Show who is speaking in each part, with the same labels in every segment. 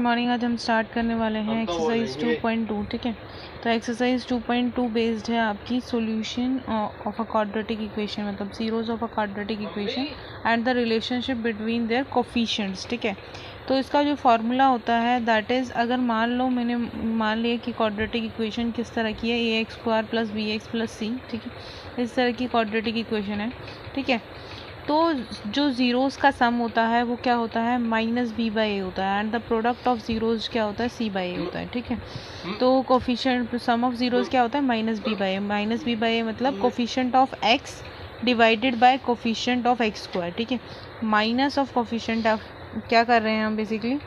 Speaker 1: Morning. आज हम start करने वाले हैं एक्सरसाइज 2.2। ठीक है, तो एक्सरसाइज 2.2 बेस्ड है आपकी solution of a quadratic equation, मतलब zeros of a quadratic equation and the relationship between their coefficients. ठीक है, तो इसका जो फार्मूला होता है दैट इज़, अगर मैंने मान लिया कि क्वाड्रेटिक इक्वेशन किस तरह की है, a x square plus b x plus c. ठीक है, इस तरह की क्वाड्रेटिक इक्वेशन है। ठीक है, तो जो ज़ीरोज़ का सम होता है वो क्या होता है, माइनस बी बाई ए होता है, and the product of zeros क्या होता है, सी बाई ए होता है। ठीक है, तो कोफिशिएंट सम ऑफ ज़ीरोज़ क्या होता है, minus B by a. Minus B by ए मतलब coefficient of x divided by coefficient of x square. ठीक है, माइनस ऑफ कोफिशिएंट ऑफ, क्या कर रहे हैं हम बेसिकली,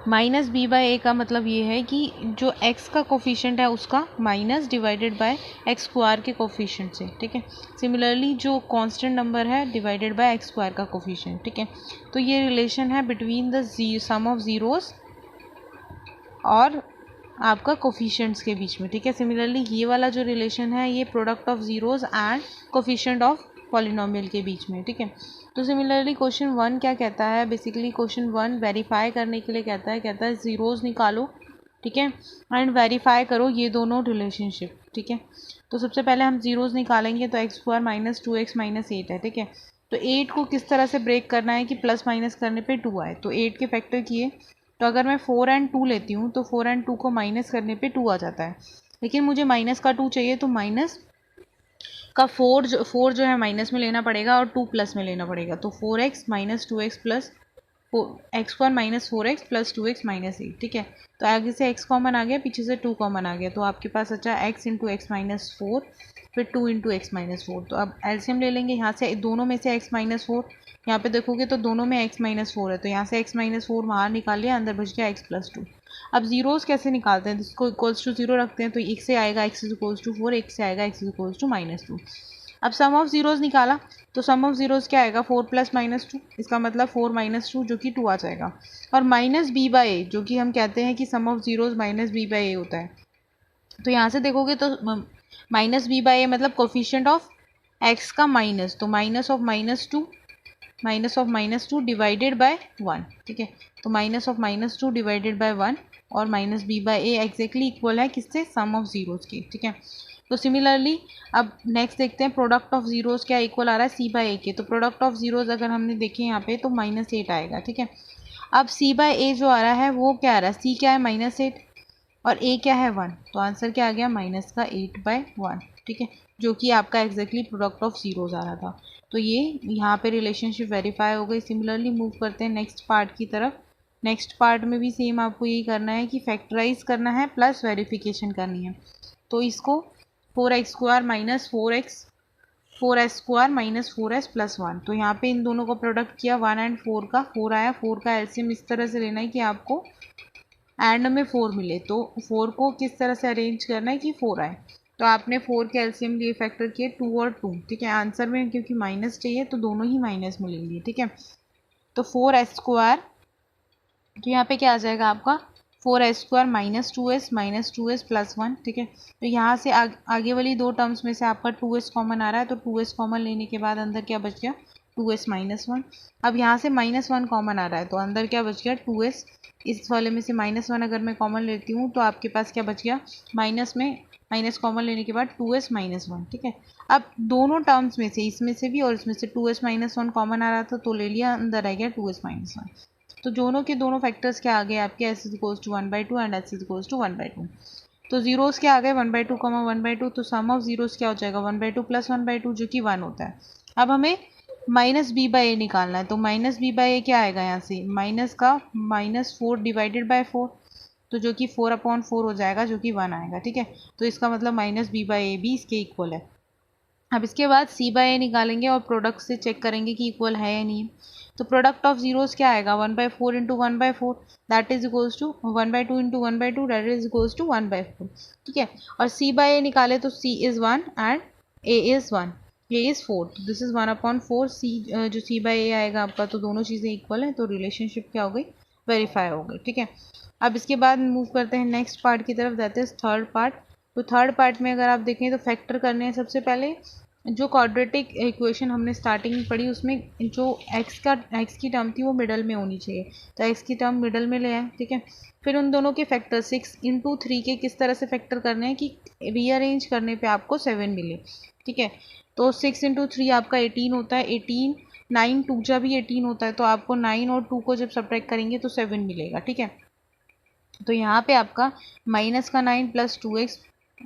Speaker 1: माइनस बी बाई ए का मतलब ये है कि जो x का कोफिशिएंट है उसका minus divided by x square के कोफिशिएंट से। ठीक है, सिमिलरली जो कांस्टेंट नंबर है डिवाइडेड बाय एक्स स्क्वायर का कोफिशिएंट। ठीक है, तो ये रिलेशन है between the sum of zeros और आपका कोफिशिएंट्स के बीच में। ठीक है, सिमिलरली ये वाला जो रिलेशन है ये product of zeros and coefficient of polynomial के बीच में। ठीक है, तो सिमिलरली क्वेश्चन 1 क्या कहता है, बेसिकली क्वेश्चन 1 वेरीफाई करने के लिए कहता है ज़ीरोज़ निकालो। ठीक है, एंड वेरीफाई करो ये दोनों रिलेशनशिप। ठीक है, तो सबसे पहले हम ज़ीरोज़ निकालेंगे, तो x square minus 2x minus 8 है। ठीक है, तो 8 को किस तरह से ब्रेक करना है कि प्लस माइनस करने पे 2 आए, तो 8 के फैक्टर किए, तो अगर मैं 4 एंड 2 लेती हूँ तो 4 एंड 2 को माइनस करने पे 2 आ जाता है, लेकिन मुझे माइनस का 2 चाहिए, तो माइनस का 4 जो है माइनस में लेना पड़ेगा और 2 प्लस में लेना पड़ेगा, तो 4x minus 2x plus x square minus 4x plus 2x minus 8। ठीक है, तो आगे से x कॉमन आ गया, पीछे से 2 कॉमन आ गया, तो आपके पास अच्छा x इंटू एक्स माइनस 4 फिर 2 इंटू एक्स माइनस 4। तो अब एलसीएम ले लेंगे, यहाँ से दोनों में से x माइनस 4, यहाँ पे देखोगे तो दोनों में x माइनस 4 है, तो यहाँ से x माइनस 4 बाहर निकाल लिया, अंदर बच गया x प्लस 2। अब जीरोज़ कैसे निकालते हैं, इसको इक्वल्स टू 0 रखते हैं, तो एक से आएगा x इज इक्वल्स टू 4, एक से आएगा x is equals to minus 2। अब सम ऑफ ज़ीरोज़ निकाला, तो सम ऑफ ज़ीरोज़ क्या आएगा, 4 प्लस माइनस 2, इसका मतलब 4 माइनस 2 जो कि 2 आ जाएगा, और माइनस बी बाई ए, जो कि हम कहते हैं कि sum of zeros minus B by a होता है। तो यहाँ से देखोगे तो माइनस बी बाई ए मतलब कोफिशिएंट ऑफ एक्स का माइनस, तो minus of minus two divided by 1। ठीक है, तो minus of minus 2 divided by 1 और minus B by A exactly equal है किससे, सम ऑफ ज़ीरोज़ के। ठीक है, तो सिमिलरली अब नेक्स्ट देखते हैं प्रोडक्ट ऑफ ज़ीरोज़ क्या इक्वल आ रहा है, सी बाई ए के। तो प्रोडक्ट ऑफ ज़ीरोज़ अगर हमने देखे यहाँ पे तो माइनस 8 आएगा। ठीक है, अब सी बाई ए जो आ रहा है वो क्या आ रहा है, सी क्या है माइनस 8 और ए क्या है 1, तो आंसर क्या आ गया, माइनस का 8/1। ठीक है, जो कि आपका एग्जैक्टली प्रोडक्ट ऑफ ज़ीरोज़ आ रहा था। तो ये यहाँ पे रिलेशनशिप वेरीफाई हो गई। सिमिलरली मूव करते हैं नेक्स्ट पार्ट की तरफ। नेक्स्ट पार्ट में भी सेम आपको यही करना है कि फैक्टराइज करना है प्लस वेरिफिकेशन करनी है। तो इसको 4x square minus 4s square minus 4s plus 1, तो यहाँ पे इन दोनों को प्रोडक्ट किया, 1 एंड 4 का 4 आया। 4 का एलसीएम इस तरह से लेना है कि आपको एंड में 4 मिले, तो 4 को किस तरह से अरेंज करना है कि 4 आए, तो आपने 4 के एलसीएम लिए फैक्टर किए 2 और 2। ठीक है, आंसर में क्योंकि माइनस चाहिए तो दोनों ही माइनस में ले लिए। ठीक है, तो 4s स्क्वायर, तो यहाँ पे क्या आ जाएगा आपका 4s square minus 2s plus 1। ठीक है, तो यहाँ से आगे वाली दो टर्म्स में से आपका 2s कॉमन आ रहा है, तो 2s कॉमन लेने के बाद अंदर क्या बच गया, 2s माइनस 1। अब यहाँ से माइनस 1 कॉमन आ रहा है, तो अंदर क्या बच गया 2s, इस वाले में से माइनस 1 अगर मैं कॉमन लेती हूँ तो आपके पास क्या बच गया, माइनस में माइनस कॉमन लेने के बाद 2s माइनस 1। ठीक है, अब दोनों टर्म्स में से इसमें से भी और इसमें से 2s माइनस 1 कॉमन आ रहा था, तो ले लिया, अंदर आ गया 2s माइनस 1। तो दोनों के दोनों फैक्टर्स क्या आ गए आपके, S is equals to 1/2 and S is equals to 1/2। तो जीरोस क्या आ गए 1/2 1/2, तो सम ऑफ जीरोस क्या हो जाएगा 1/2 प्लस 1/2 जो कि 1 होता है। अब हमें माइनस बी बाई ए निकालना है, तो माइनस बी बाई ए क्या आएगा, यहाँ से माइनस का माइनस 4 डिवाइडेड बाय 4, तो जो कि 4/4 हो जाएगा, जो कि 1 आएगा। ठीक है, तो इसका मतलब माइनस बी बाई ए भी इसके इक्वल है। अब इसके बाद सी बाई ए निकालेंगे और प्रोडक्ट से चेक करेंगे कि इक्वल है या नहीं। तो प्रोडक्ट ऑफ जीरोस क्या आएगा 1/4 into 1/4 that is equals to 1/2 into 1/2 that is equals to 1/4। ठीक है, और सी बाई ए निकाले तो c is 1 and a is 1, a is 4, तो दिस इज़ 1/4 सी, जो सी बाई ए आएगा आपका, तो दोनों चीज़ें इक्वल हैं, तो रिलेशनशिप क्या हो गई, वेरीफाई हो गई। ठीक है, अब इसके बाद मूव करते हैं नेक्स्ट पार्ट की तरफ, दैट इज थर्ड पार्ट। तो थर्ड पार्ट में अगर आप देखें तो फैक्टर करने हैं सबसे पहले। जो क्वाड्रेटिक इक्वेशन हमने स्टार्टिंग में पढ़ी उसमें जो एक्स की टर्म थी वो मिडल में होनी चाहिए, तो एक्स की टर्म मिडल में ले आए, ठीक है। फिर उन दोनों के फैक्टर 6 × 3 के किस तरह से फैक्टर करने हैं कि रीअरेंज करने पे आपको 7 मिले, ठीक है। तो 6 × 3 आपका 18 होता है, 18 9 2 जा भी 18 होता है, तो आपको 9 और 2 को जब सब्ट्रैक्ट करेंगे तो 7 मिलेगा, ठीक है। तो यहाँ पे आपका माइनस का 9 प्लस 2x,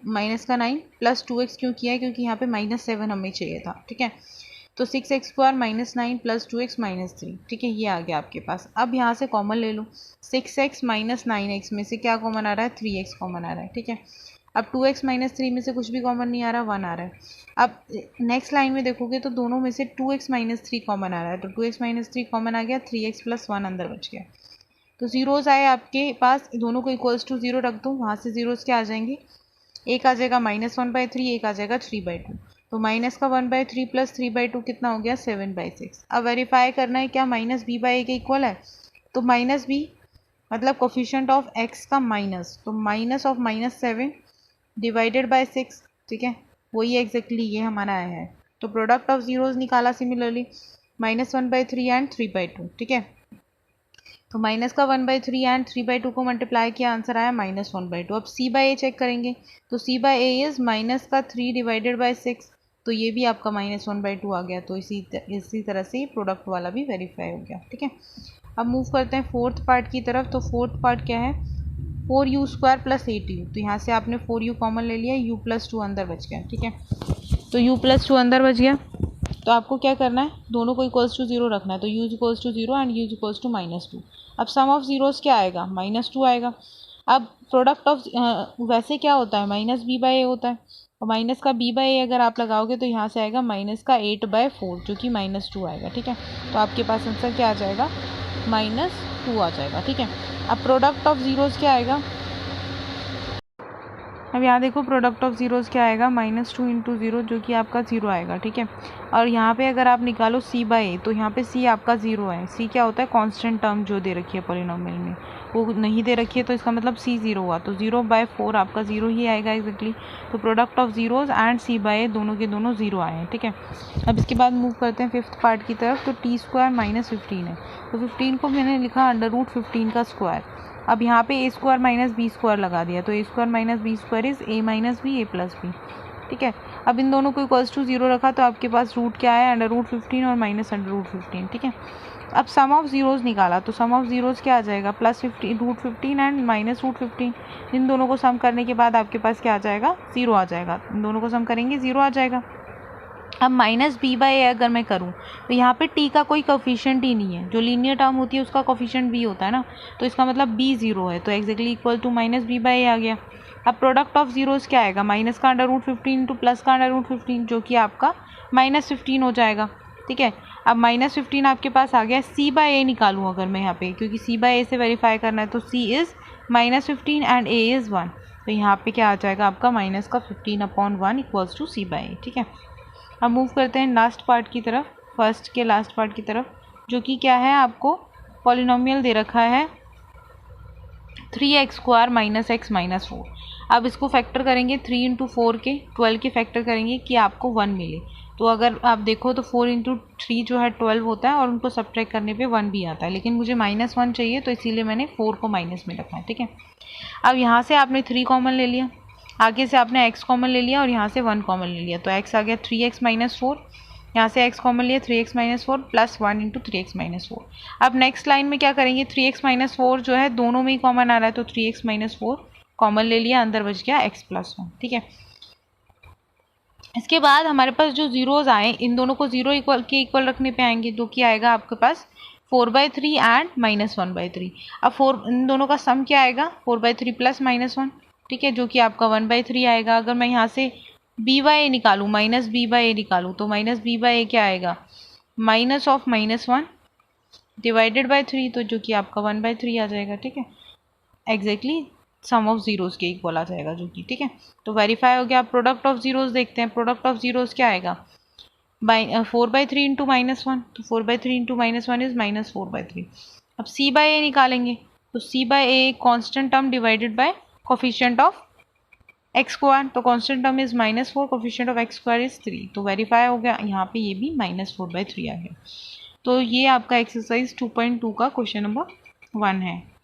Speaker 1: माइनस का 9 प्लस 2x क्यों किया है, क्योंकि यहाँ पे -7 हमें चाहिए था, ठीक है। तो 6x² -9 प्लस 2x -3, ठीक है, ये आ गया आपके पास। अब यहाँ से कॉमन ले लो, 6x - 9x में से क्या कॉमन आ रहा है, 3x कॉमन आ रहा है, ठीक है। अब 2x - 3 में से कुछ भी कॉमन नहीं आ रहा, 1 आ रहा है। अब नेक्स्ट लाइन में देखोगे तो दोनों में से 2x - 3 कॉमन आ रहा है, तो 2x - 3 कॉमन आ गया, 3x + 1 अंदर बच गया। तो जीरोस आए आपके पास, दोनों को इक्वल्स टू 0 रख दो, वहाँ से जीरोस क्या आ जाएंगे, एक आ जाएगा -1/3, एक आ जाएगा 3/2। तो माइनस का 1/3 प्लस 3/2 कितना हो गया, 7/6। अब वेरीफाई करना है क्या माइनस b/a के इक्वल है, तो माइनस b मतलब कोफिशिएंट ऑफ x का माइनस, तो माइनस ऑफ -7 डिवाइडेड बाय 6, ठीक है, वही एग्जैक्टली ये हमारा आया है। तो प्रोडक्ट ऑफ जीरोस निकाला सिमिलरली, -1/3 एंड 3/2, ठीक है। तो माइनस का 1/3 एंड 3/2 को मल्टीप्लाई किया, आंसर आया -1/2। अब c/a चेक करेंगे, तो c/a इज माइनस का 3 डिवाइडेड बाय 6, तो ये भी आपका -1/2 आ गया। तो इसी तरह से प्रोडक्ट वाला भी वेरीफाई हो गया, ठीक है। अब मूव करते हैं फोर्थ पार्ट की तरफ। तो फोर्थ पार्ट क्या है, 4u² + 8u। तो यहाँ से आपने 4u कॉमन ले लिया, u + 2 अंदर बच गया, ठीक है। तो u + 2 अंदर बच गया, तो आपको क्या करना है, दोनों को इक्वल्स टू 0 रखना है। तो u = 0 एंड u = -2। अब सम ऑफ जीरोस क्या आएगा, -2 आएगा। अब प्रोडक्ट ऑफ वैसे क्या होता है, -b/a होता है, और माइनस का b/a अगर आप लगाओगे तो यहाँ से आएगा माइनस का 8/4 जो कि -2 आएगा, ठीक है। तो आपके पास आंसर क्या आ जाएगा, -2 आ जाएगा, ठीक है। अब प्रोडक्ट ऑफ जीरोस क्या आएगा, अब यहाँ देखो प्रोडक्ट ऑफ जीरोस क्या आएगा, -2 × 0 जो कि आपका 0 आएगा, ठीक है। और यहाँ पे अगर आप निकालो c/a, तो यहाँ पे c आपका 0 है। c क्या होता है, कांस्टेंट टर्म जो दे रखी है पॉलिनोमियल में, वो नहीं दे रखी है, तो इसका मतलब c 0 हुआ, तो 0/4 आपका 0 ही आएगा एग्जैक्टली। तो product of zeros and c/a दोनों के दोनों 0 आए हैं, ठीक है। अब इसके बाद मूव करते हैं फिफ्थ पार्ट की तरफ। तो t² - 15 है, तो 15 को मैंने लिखा √15 का स्क्वायर। अब यहाँ पे a² - b² लगा दिया, तो a² - b² is a - b a + b, ठीक है। अब इन दोनों को इक्वल्स टू 0 रखा, तो आपके पास रूट क्या है, √15 और -√15, ठीक है। अब सम ऑफ जीरोस निकाला, तो सम ऑफ जीरोस क्या आ जाएगा, +15 एंड -√15। इन दोनों को सम करने के बाद आपके पास क्या आ जाएगा, 0 आ जाएगा। इन दोनों को सम करेंगे 0 आ जाएगा। अब -b/a अगर मैं करूँ, तो यहाँ पे t का कोई कोफिशिएंट ही नहीं है, जो लीनियर टर्म होती है उसका कोफिशिएंट b होता है ना, तो इसका मतलब b 0 है, तो एग्जैक्टली इक्वल टू -b/a आ गया। अब प्रोडक्ट ऑफ जीरोस क्या आएगा, माइनस का √15 इंटू प्लस का √15 जो कि आपका -15 हो जाएगा, ठीक है। अब -15 आपके पास आ गया, c/a निकालूँ अगर मैं यहाँ पे, क्योंकि c/a से वेरीफाई करना है, तो c is -15 and a is 1, तो यहाँ पे क्या आ जाएगा आपका -15/1 इक्वल्स टू c/a, ठीक है। अब मूव करते हैं लास्ट पार्ट की तरफ, फर्स्ट के लास्ट पार्ट की तरफ, जो कि क्या है, आपको पॉलिनोमियल दे रखा है 3x² - x - 4। अब इसको फैक्टर करेंगे 3 × 4 के, 12 के फैक्टर करेंगे कि आपको 1 मिले। तो अगर आप देखो तो 4 × 3 जो है 12 होता है, और उनको सब्ट्रैक्ट करने पे 1 भी आता है, लेकिन मुझे -1 चाहिए, तो इसीलिए मैंने 4 को माइनस में रखा है, ठीक है। अब यहाँ से आपने 3 कॉमन ले लिया, आगे से आपने x कॉमन ले लिया, और यहाँ से 1 कॉमन ले लिया, तो x आ गया 3x - 4, यहाँ से x कॉमन लिया 3x - 4 प्लस 1 × 3x - 4। अब नेक्स्ट लाइन में क्या करेंगे, 3x - 4 जो है दोनों में ही कॉमन आ रहा है, तो 3x - 4 कॉमन ले लिया, अंदर बच गया x + 1, ठीक है। इसके बाद हमारे पास जो जीरोज आए, इन दोनों को 0 के इक्वल रखने पे आएंगे, जो कि आएगा आपके पास 4/3 एंड -1/3। अब इन दोनों का सम क्या आएगा, 4/3 प्लस -1, ठीक है, जो कि आपका 1/3 आएगा। अगर मैं यहाँ से b/a निकालूँ, -b/a निकालूँ, तो -b/a क्या आएगा, माइनस ऑफ -1 डिवाइडेड बाय 3, तो जो कि आपका 1/3 आ जाएगा, ठीक है। एग्जैक्टली सम ऑफ जीरोस के इक्वल आ जाएगा, जो कि ठीक है। तो वेरीफाई हो गया। प्रोडक्ट ऑफ जीरोस देखते हैं, प्रोडक्ट ऑफ जीरोस क्या आएगा, 4/3 × -1, तो 4/3 × -1 इज -4/3। अब c/a निकालेंगे, तो c/a constant term divided by coefficient of x square, तो constant term is -4, coefficient of x square is 3, तो वेरीफाई हो गया। यहाँ पे ये भी -4/3 आ गया। तो ये आपका एक्सरसाइज 2.2 का क्वेश्चन नंबर 1 है।